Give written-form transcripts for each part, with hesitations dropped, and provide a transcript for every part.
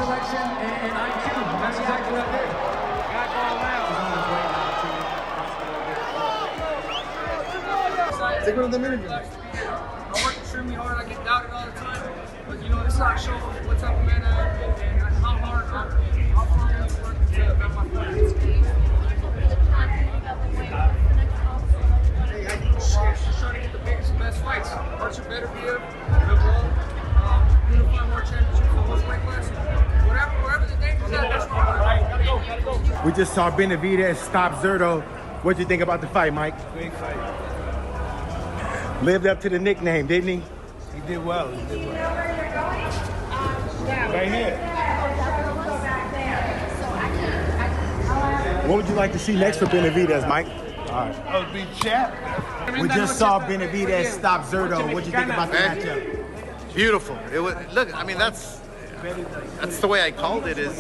selection and IQ. That's exactly what I did. Got all out. Take one of them interviews. I work extremely hard. I get doubted all the time, but you know, this is not show what type of man I am and how hard I'm working to make my point. Just trying to get the biggest and best fights. Archer better be here. Unify more championships in most weight classes. Wherever the danger's at, that's where I'm going. We just saw Benavidez stop Zurdo. What do you think about the fight, Mike? Great fight. Lived up to the nickname, didn't he? He did well. He did well. Right here. What would you like to see next for Benavidez, Mike? All right. I would be champ. We just saw Benavidez stop Zurdo. What do you think about the matchup? Beautiful. It was, look, I mean, that's the way I called it, is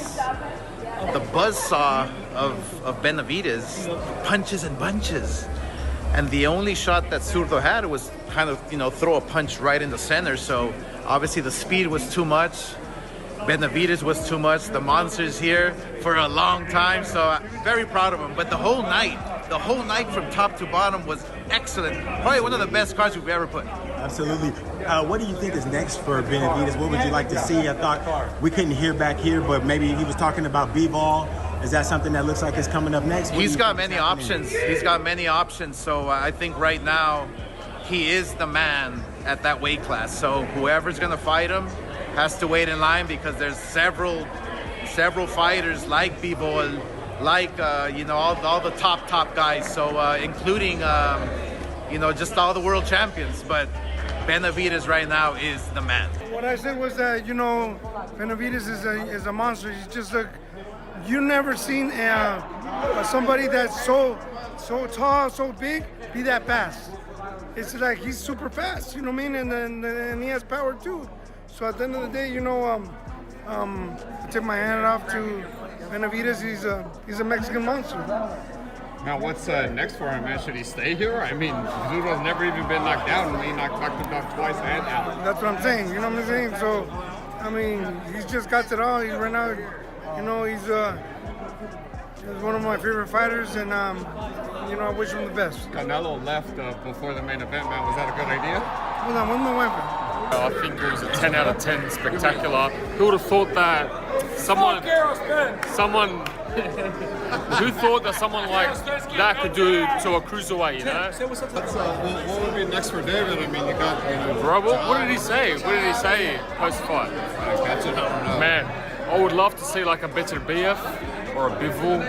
the buzzsaw of Benavidez, punches and bunches. And the only shot that Zurdo had was kind of, you know, throw a punch right in the center. So obviously the speed was too much. Benavidez was too much. The monster's here for a long time. So very proud of him. But the whole night from top to bottom was excellent. Probably one of the best cards we've ever put. Absolutely. What do you think is next for Benavidez? What would you like to see? I thought we couldn't hear back here, but maybe he was talking about B-ball. Is that something that looks like is coming up next? He's got many options. He's got many options. So I think right now he is the man at that weight class. So whoever's going to fight him has to wait in line, because there's several fighters like B-ball, like you know, all the top guys. So including you know, just all the world champions. But Benavidez right now is the man. What I said was that, you know, Benavidez is a monster. He's just a, you never seen somebody that's so tall, so big, be that fast. It's like he's super fast, you know what I mean? And he has power too. So at the end of the day, you know, I tip my hand off to Benavidez. He's a Mexican monster. Now, what's next for him, man? Should he stay here? I mean, Zurdo's never even been knocked down. He knocked him down twice and out. That's what I'm saying. You know what I'm saying? So, I mean, he's just got it all. He's right now, you know, he's one of my favorite fighters, and you know, I wish him the best. Canelo left before the main event, man. Was that a good idea? Hold on, where's my weapon? I think it was a 10 out of 10, spectacular. Who would have thought that someone who thought that someone like that could do to a cruiserweight, you know? What would be next for David? I mean, you got, you know, Bro, what did he say? What did he say post-fight? That's it, I don't know. Man, I would love to see like a better BF or a Bivol.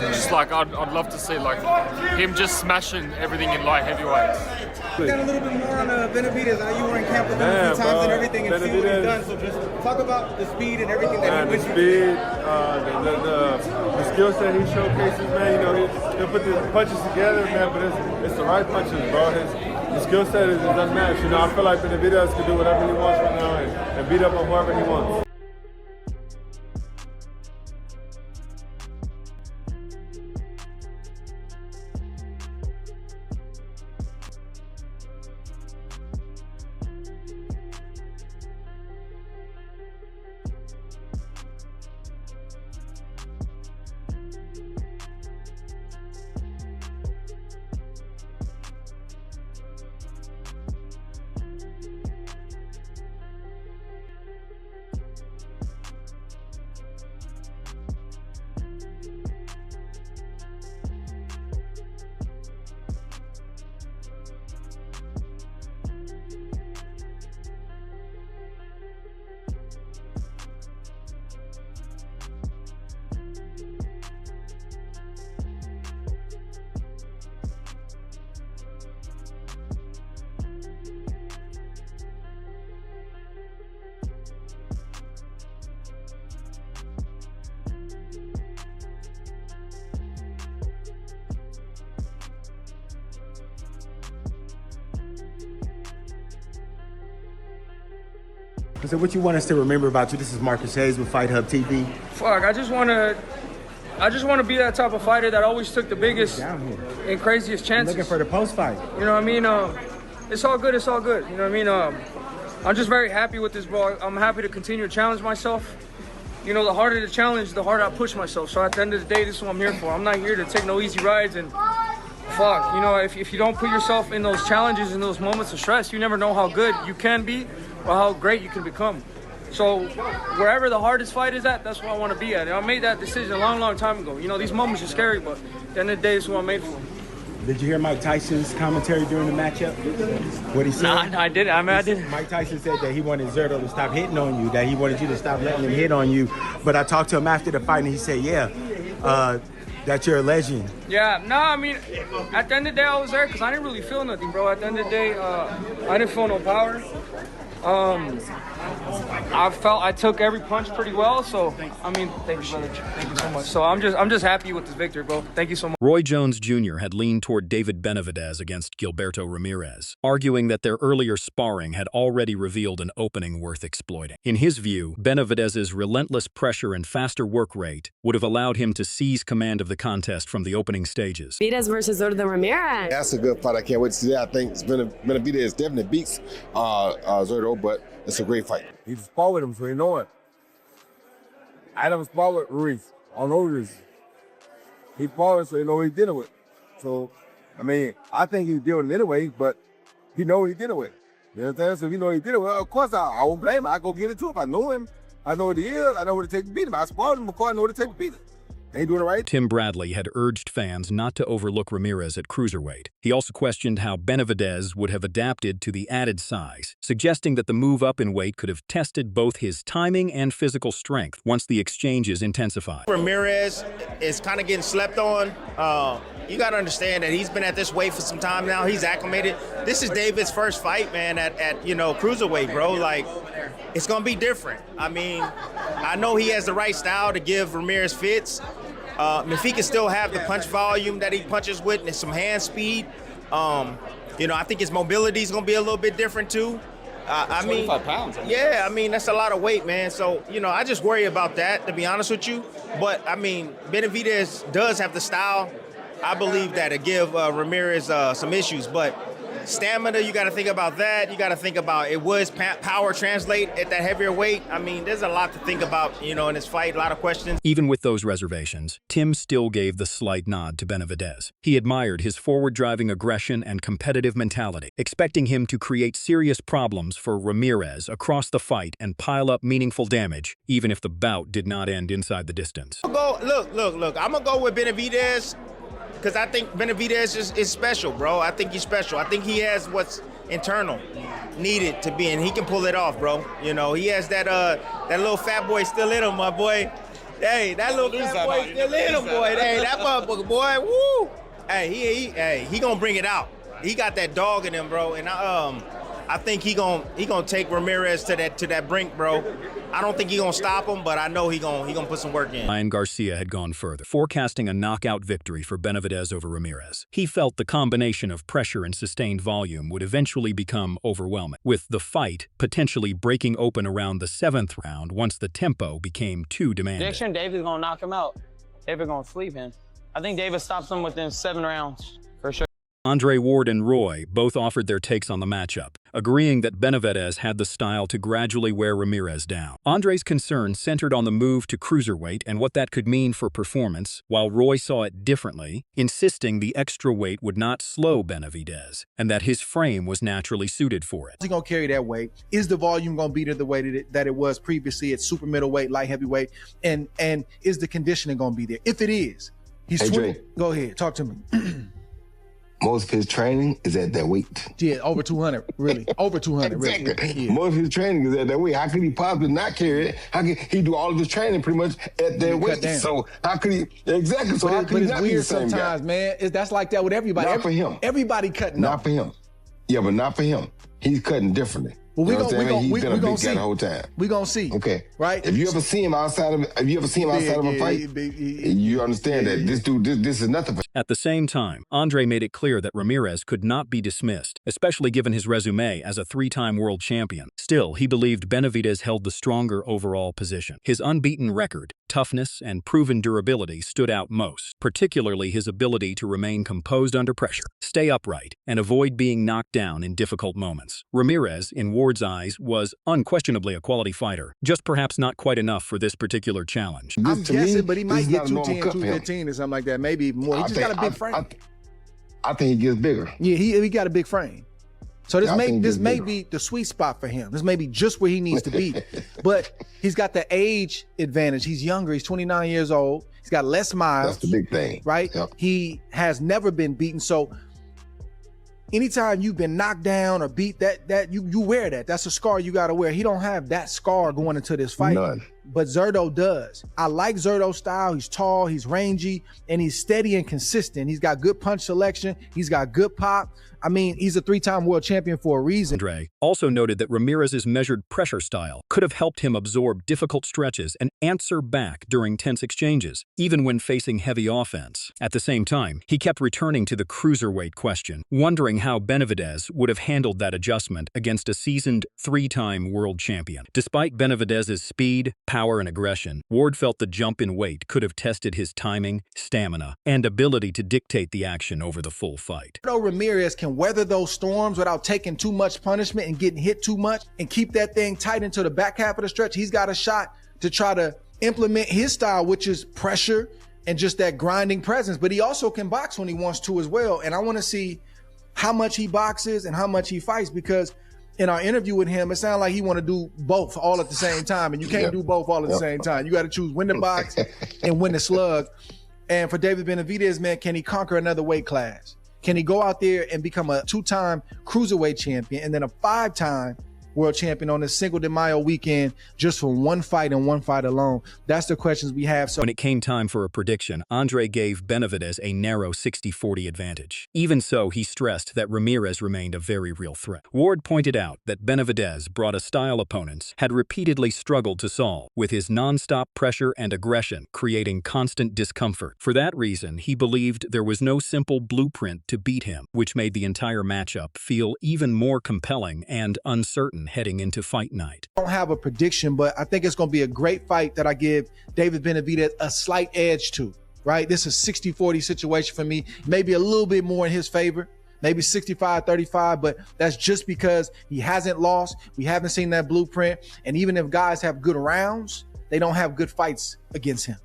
Just like I'd love to see like him just smashing everything in light heavyweights. Got a little bit more on Benavidez. I know you were in camp with him a few times and everything, and see what he's done. So just talk about the speed and everything that he the speed, the skill set he showcases, man. You know, he'll put the punches together, man. But it's the right punches, bro. The skill set it doesn't match. You know, I feel like Benavidez can do whatever he wants right now and beat up on whoever he wants. So what you want us to remember about you? This is Marcus Hayes with Fight Hub TV. Fuck, I just want to be that type of fighter that always took the biggest and craziest chances. I'm looking for the post-fight. You know what I mean? It's all good. It's all good. You know what I mean? I'm just very happy with this, bro. I'm happy to continue to challenge myself. you know, the harder the challenge, the harder I push myself. So at the end of the day, this is what I'm here for. I'm not here to take no easy rides and fuck. You know, if you don't put yourself in those challenges and those moments of stress, you never know how good you can be or how great you can become. So wherever the hardest fight is at, that's what I want to be at. And I made that decision a long, long time ago. You know, these moments are scary, but at the end of the day, this is what I'm made for. Did you hear Mike Tyson's commentary during the matchup? What he said? Nah, I didn't. I didn't. Mike Tyson said that he wanted Zurdo to stop hitting on you, that he wanted you to stop letting him hit on you. But I talked to him after the fight, and he said, yeah, that you're a legend. Yeah, no, I mean, at the end of the day, I was there because I didn't really feel nothing, bro. At the end of the day, I didn't feel no power. I felt I took every punch pretty well, so I mean, thank you, brother. Thank you so much. So I'm just happy with this victory, bro. Thank you so much. Roy Jones Jr. had leaned toward David Benavidez against Gilberto Ramirez, arguing that their earlier sparring had already revealed an opening worth exploiting. In his view, Benavidez's relentless pressure and faster work rate would have allowed him to seize command of the contest from the opening stages. Benavidez versus Zurdo Ramirez. That's a good fight. I can't wait to see that. I think Benavidez definitely beats Zurdo, but it's a great fight. He fought with him, so he know it. I never fought with Ruiz on no reason. He fought him, so he know what he's dealing with. So, I mean, I think he's dealing with it anyway, but he know what he's dealing with. You understand? So if he know what he's dealing with, of course I won't blame him. I go get it to him. I know him. I know what he is. I know what it takes to beat him. I sparred him before. I know what it takes to beat him. Ain't doing it right. Tim Bradley had urged fans not to overlook Ramirez at cruiserweight. He also questioned how Benavidez would have adapted to the added size, suggesting that the move up in weight could have tested both his timing and physical strength once the exchanges intensified. Ramirez is kind of getting slept on. You got to understand that he's been at this weight for some time now. He's acclimated. This is David's first fight, man, at you know, cruiserweight, bro. Like, it's going to be different. I mean, I know he has the right style to give Ramirez fits. If he can still have the punch volume that he punches with and some hand speed, you know, I think his mobility is going to be a little bit different too. I mean, 25 pounds. Yeah, I mean, that's a lot of weight, man. So, you know, I just worry about that, to be honest with you. But, I mean, Benavidez does have the style. I believe that it give Ramirez some issues. But stamina, you got to think about that. You got to think about it was power translate at that heavier weight. I mean, there's a lot to think about, you know, in this fight, a lot of questions. Even with those reservations, Tim still gave the slight nod to Benavidez. He admired his forward-driving aggression and competitive mentality, expecting him to create serious problems for Ramirez across the fight and pile up meaningful damage, even if the bout did not end inside the distance. Look. I'm going to go with Benavidez, because I think Benavidez is special, bro. I think he's special. I think he has what's internal needed to be, and he can pull it off, bro. You know, he has that little fat boy still in him, my boy. Hey, that little fat boy still in him, boy. Hey, that motherfucker, boy, woo. Hey, he gonna bring it out. He got that dog in him, bro, and I think he gonna take Ramirez to that brink, bro. I don't think he gonna stop him, but I know he gonna put some work in. Ryan Garcia had gone further, forecasting a knockout victory for Benavidez over Ramirez. He felt the combination of pressure and sustained volume would eventually become overwhelming, with the fight potentially breaking open around the 7th round once the tempo became too demanding. Prediction: David's gonna knock him out. David gonna sleep him. I think David stops him within 7 rounds for sure. Andre Ward and Roy both offered their takes on the matchup, agreeing that Benavidez had the style to gradually wear Ramirez down. Andre's concern centered on the move to cruiserweight and what that could mean for performance, while Roy saw it differently, insisting the extra weight would not slow Benavidez and that his frame was naturally suited for it. He's going to carry that weight. Is the volume going to be the way that it was previously at super middleweight, light heavyweight? And is the conditioning going to be there? If it is, he's go ahead, talk to me. Most of his training is at that weight. Yeah, over 200, really. Over 200, exactly. Really. Yeah. Most of his training is at that weight. How could he possibly not carry it? How could he do all of his training pretty much at that weight? So how could he, exactly, so how could he not be the same sometimes, guy? Man. That's like that with everybody. Not for him. Everybody cutting Not up. for him. Yeah, but not for him. He's cutting differently. Well, he's been a big guy the whole time. We gonna see. Okay. Right? If you ever see him outside of a fight, you understand that this dude, this is nothing for. At the same time, Andre made it clear that Ramirez could not be dismissed, especially given his resume as a 3-time world champion. Still, he believed Benavidez held the stronger overall position. His unbeaten record, toughness and proven durability stood out most, particularly his ability to remain composed under pressure, stay upright, and avoid being knocked down in difficult moments. Ramirez, in Ward's eyes, was unquestionably a quality fighter, just perhaps not quite enough for this particular challenge. I'm guessing, but he might get 210, 215 or something like that, maybe even more. He just got a big frame. I think he gets bigger. Yeah, he got a big frame. So this may be the sweet spot for him. This may be just where he needs to be. But he's got the age advantage. He's younger. He's 29 years old. He's got less miles. That's the big thing. Right? Yep. He has never been beaten. So anytime you've been knocked down or beat, that you wear that. That's a scar you got to wear. He don't have that scar going into this fight. None. But Zurdo does. I like Zurdo's style. He's tall, he's rangy, and he's steady and consistent. He's got good punch selection. He's got good pop. I mean, he's a 3-time world champion for a reason. Andre also noted that Ramirez's measured pressure style could have helped him absorb difficult stretches and answer back during tense exchanges, even when facing heavy offense. At the same time, he kept returning to the cruiserweight question, wondering how Benavidez would have handled that adjustment against a seasoned 3-time world champion. Despite Benavidez's speed, power, and aggression, Ward felt the jump in weight could have tested his timing, stamina, and ability to dictate the action over the full fight. Zurdo Ramirez can weather those storms without taking too much punishment and getting hit too much and keep that thing tight into the back half of the stretch. He's got a shot to try to implement his style, which is pressure and just that grinding presence. But he also can box when he wants to as well. And I want to see how much he boxes and how much he fights, because in our interview with him, it sounded like he want to do both all at the same time. And you can't do both all at the same time. You got to choose when to box and when to slug. And for David Benavidez, man, can he conquer another weight class? Can he go out there and become a 2-time cruiserweight champion and then a 5-time world champion on this Cinco de Mayo weekend just for one fight and one fight alone? That's the questions we have. So when it came time for a prediction, Andre gave Benavidez a narrow 60-40 advantage. Even so, he stressed that Ramirez remained a very real threat. Ward pointed out that Benavidez brought a style opponents had repeatedly struggled to solve, with his non-stop pressure and aggression creating constant discomfort. For that reason, he believed there was no simple blueprint to beat him, which made the entire matchup feel even more compelling and uncertain heading into fight night. I don't have a prediction, but I think it's going to be a great fight that I give David Benavidez a slight edge to, right? This is a 60-40 situation for me, maybe a little bit more in his favor, maybe 65-35, but that's just because he hasn't lost. We haven't seen that blueprint. And even if guys have good rounds, they don't have good fights against him.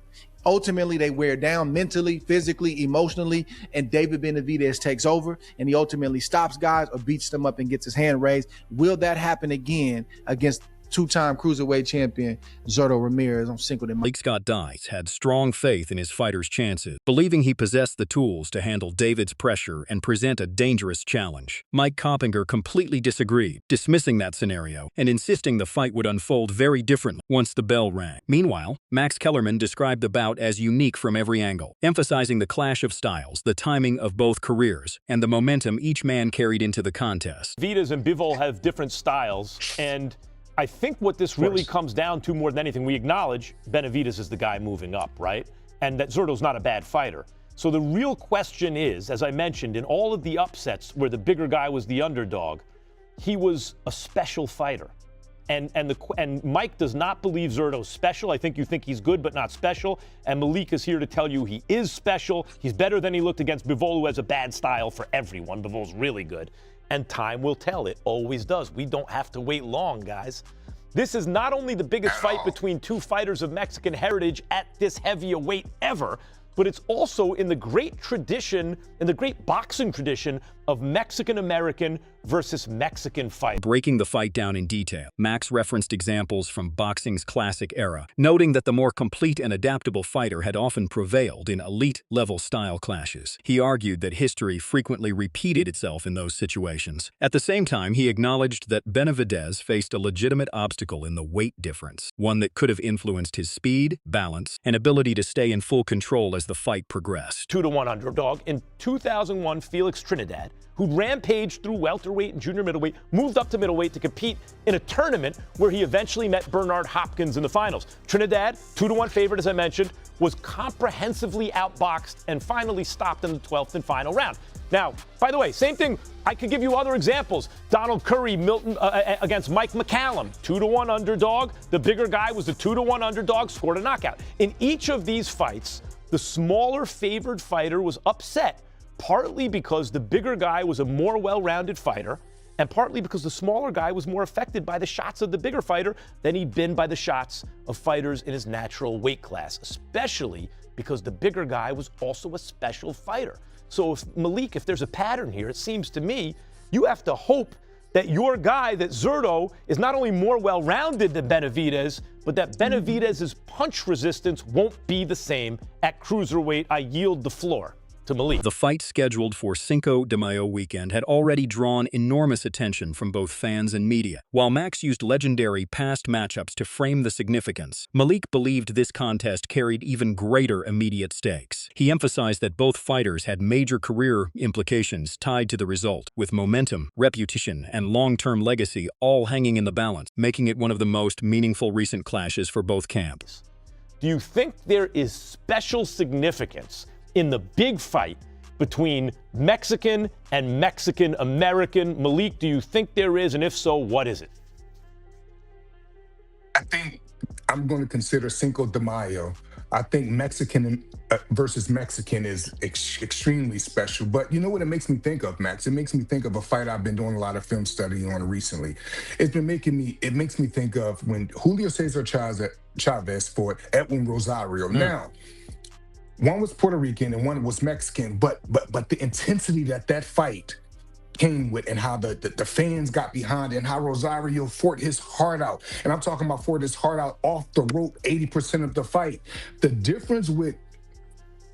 Ultimately, they wear down mentally, physically, emotionally, and David Benavidez takes over, and he ultimately stops guys or beats them up and gets his hand raised. Will that happen again against 2-time cruiserweight champion Zurdo Ramirez on Cinco de Mayo? Scott Dice had strong faith in his fighter's chances, believing he possessed the tools to handle David's pressure and present a dangerous challenge. Mike Coppinger completely disagreed, dismissing that scenario and insisting the fight would unfold very differently once the bell rang. Meanwhile, Max Kellerman described the bout as unique from every angle, emphasizing the clash of styles, the timing of both careers, and the momentum each man carried into the contest. Benavidez and Bivol have different styles, and I think what this really comes down to more than anything, we acknowledge Benavidez is the guy moving up, right? And that Zurdo's not a bad fighter. So the real question is, as I mentioned, in all of the upsets where the bigger guy was the underdog, he was a special fighter. And Mike does not believe Zurdo's special. I think you think he's good but not special. And Malik is here to tell you he is special. He's better than he looked against Bivol, who has a bad style for everyone. Bivol's really good. And time will tell. It always does. We don't have to wait long, guys. This is not only the biggest fight between two fighters of Mexican heritage at this heavy a weight ever, but it's also in the great tradition, in the great boxing tradition of Mexican-American versus Mexican fight. Breaking the fight down in detail, Max referenced examples from boxing's classic era, noting that the more complete and adaptable fighter had often prevailed in elite-level style clashes. He argued that history frequently repeated itself in those situations. At the same time, he acknowledged that Benavidez faced a legitimate obstacle in the weight difference, one that could have influenced his speed, balance, and ability to stay in full control as the fight progressed. 2-1 underdog. In 2001, Felix Trinidad who rampaged through welterweight and junior middleweight, moved up to middleweight to compete in a tournament where he eventually met Bernard Hopkins in the finals. Trinidad, 2-1 favorite, as I mentioned, was comprehensively outboxed and finally stopped in the 12th and final round. Now, by the way, same thing. I could give you other examples. Donald Curry against Mike McCallum, 2-1 underdog. The bigger guy was a 2-1 underdog, scored a knockout. In each of these fights, the smaller favored fighter was upset, partly because the bigger guy was a more well-rounded fighter, and partly because the smaller guy was more affected by the shots of the bigger fighter than he'd been by the shots of fighters in his natural weight class, especially because the bigger guy was also a special fighter. So if there's a pattern here, it seems to me you have to hope that your guy, that Zurdo, is not only more well-rounded than Benavidez, but that Benavidez's punch resistance won't be the same at cruiserweight. I yield the floor to Malik. The fight scheduled for Cinco de Mayo weekend had already drawn enormous attention from both fans and media. While Max used legendary past matchups to frame the significance, Malik believed this contest carried even greater immediate stakes. He emphasized that both fighters had major career implications tied to the result, with momentum, reputation, and long-term legacy all hanging in the balance, making it one of the most meaningful recent clashes for both camps. Do you think there is special significance in the big fight between Mexican and Mexican-American? Malik, do you think there is? And if so, what is it? I think I'm going to consider Cinco de Mayo. I think Mexican versus Mexican is extremely special. But you know what it makes me think of, Max? It makes me think of a fight I've been doing a lot of film study on recently. It makes me think of when Julio Cesar Chavez fought Edwin Rosario. Now, one was Puerto Rican and one was Mexican, but the intensity that fight came with, and how the fans got behind it, and how Rosario fought his heart out. And I'm talking about fought his heart out off the rope 80% of the fight. The difference with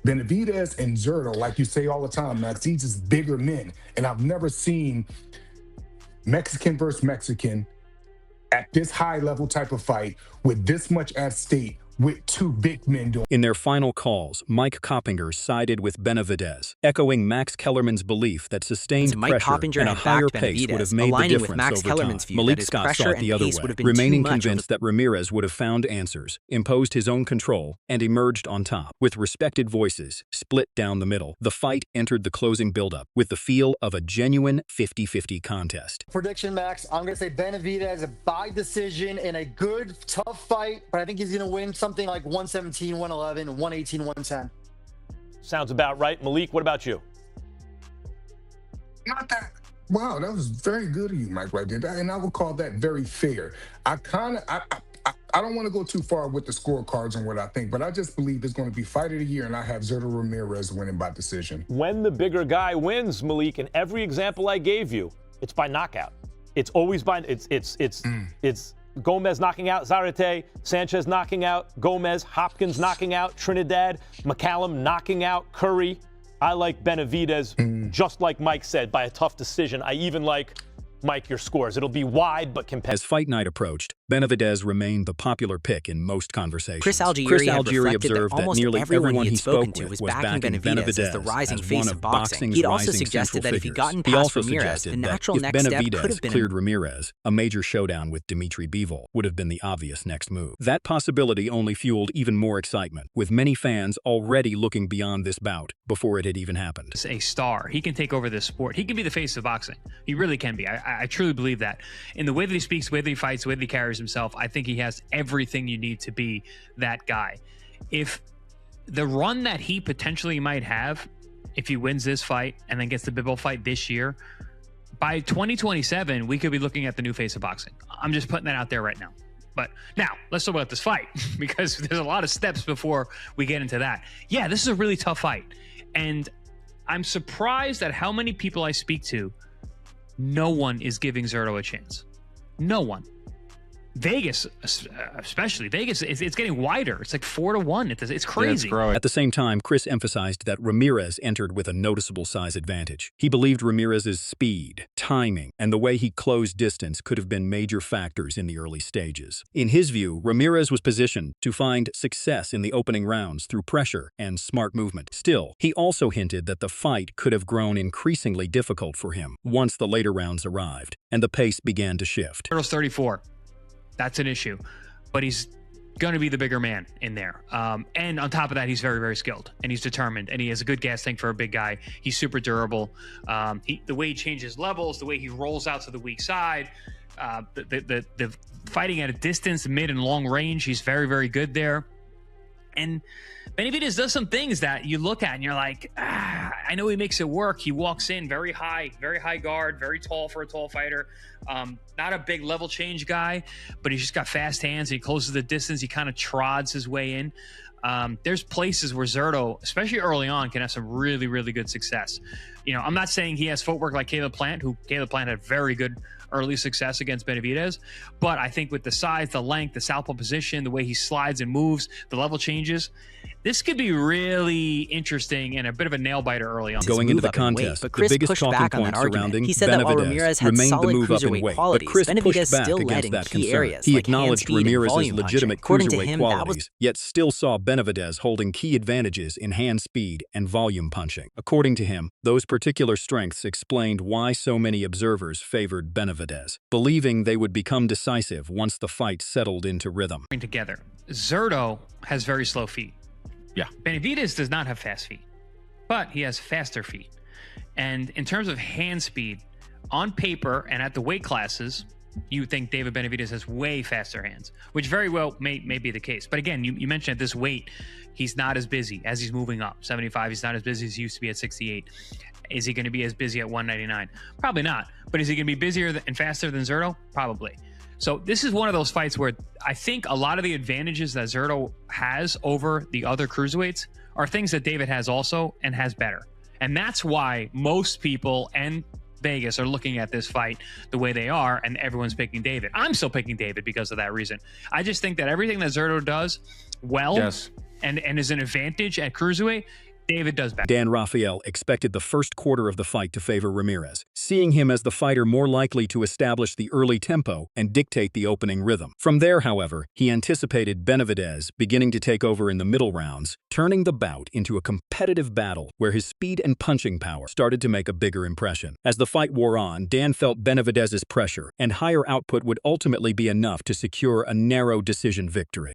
Benavidez and Zurdo, like you say all the time, Max, these is bigger men. And I've never seen Mexican versus Mexican at this high level type of fight with this much at stake, with two big men doing. In their final calls, Mike Coppinger sided with Benavidez, echoing Max Kellerman's belief that sustained pressure and a higher pace would have made the difference over time. Malik Scott saw it the other way, remaining convinced that Ramirez would have found answers, imposed his own control, and emerged on top. With respected voices split down the middle, the fight entered the closing buildup with the feel of a genuine 50-50 contest. Prediction, Max, I'm going to say Benavidez by decision in a good, tough fight, but I think he's going to win something like 117, 111, 118, 110. Sounds about right. Malik, what about you? Not that. Wow, that was very good of you, Mike, right there. And I would call that very fair. I don't want to go too far with the scorecards and what I think, but I just believe it's going to be fight of the year, and I have Zurdo Ramirez winning by decision. When the bigger guy wins, Malik, in every example I gave you, it's by knockout. It's always by it's Gomez knocking out Zarate, Sanchez knocking out Gomez, Hopkins knocking out Trinidad, McCallum knocking out Curry. I like Benavidez, just like Mike said, by a tough decision. I even like, Mike, your scores. It'll be wide but competitive. As fight night approached, Benavidez remained the popular pick in most conversations. Chris Algieri observed that nearly everyone he spoke with was backing Benavidez as the rising as face one of of boxing. boxing's He'd also rising suggested that if he'd figures. gotten He past also Ramirez, the suggested that natural if next step could Benavidez have been cleared Ramirez, a major showdown with Dimitri Bivol would have been the obvious next move. That possibility only fueled even more excitement, with many fans already looking beyond this bout before it had even happened. A star. He can take over this sport. He can be the face of boxing. He really can be. I truly believe that. In the way that he speaks, the way that he fights, the way that he carries himself, I think he has everything you need to be that guy. If the run that he potentially might have, if he wins this fight and then gets the Bivol fight this year, by 2027, we could be looking at the new face of boxing. I'm just putting that out there right now. But now, let's talk about this fight, because there's a lot of steps before we get into that. Yeah, this is a really tough fight. And I'm surprised at how many people I speak to, no one is giving Zurdo a chance. No one. Vegas, especially Vegas, it's getting wider. It's like 4-1. It's crazy. At the same time, Chris emphasized that Ramirez entered with a noticeable size advantage. He believed Ramirez's speed, timing, and the way he closed distance could have been major factors in the early stages. In his view, Ramirez was positioned to find success in the opening rounds through pressure and smart movement. Still, he also hinted that the fight could have grown increasingly difficult for him once the later rounds arrived and the pace began to shift. Zurdo's 34. That's an issue, but he's going to be the bigger man in there. And on top of that, he's very, very skilled, and he's determined, and he has a good gas tank for a big guy. He's super durable. The way he changes levels, the way he rolls out to the weak side, the fighting at a distance, mid and long range, he's very, very good there. And Benavidez does some things that you look at and you're like, I know he makes it work. He walks in very high guard, very tall for a tall fighter. Not a big level change guy, but he's just got fast hands. He closes the distance. He kind of trods his way in. There's places where Zurdo, especially early on, can have some really, really good success. You know, I'm not saying he has footwork like Caleb Plant, who Caleb Plant had very good early success against Benavidez, but I think with the size, the length, the southpaw position, the way he slides and moves, the level changes, this could be really interesting and a bit of a nail biter early on. Going into the contest, the biggest talking point surrounding Benavidez remained the move up in weight, but Chris pushed back against that concern. He acknowledged Ramirez's legitimate cruiserweight qualities, yet still saw Benavidez holding key advantages in hand speed and volume punching. According to him, those particular strengths explained why so many observers favored Benavidez, believing they would become decisive once the fight settled into rhythm. Together, Zurdo has very slow feet. Yeah. Benavidez does not have fast feet, but he has faster feet. And in terms of hand speed, on paper and at the weight classes, you would think David Benavidez has way faster hands, which very well may be the case. But again, you mentioned at this weight, he's not as busy as he's moving up. 75, he's not as busy as he used to be at 68. Is he going to be as busy at 199? Probably not. But is he going to be busier and faster than Zurdo? Probably. So this is one of those fights where I think a lot of the advantages that Zurdo has over the other cruiserweights are things that David has also and has better. And that's why most people and Vegas are looking at this fight the way they are, and everyone's picking David. I'm still picking David because of that reason. I just think that everything that Zurdo does well and is an advantage at cruiserweight, David does better. Dan Rafael expected the first quarter of the fight to favor Ramirez, seeing him as the fighter more likely to establish the early tempo and dictate the opening rhythm. From there, however, he anticipated Benavidez beginning to take over in the middle rounds, turning the bout into a competitive battle where his speed and punching power started to make a bigger impression. As the fight wore on, Dan felt Benavidez's pressure and higher output would ultimately be enough to secure a narrow decision victory.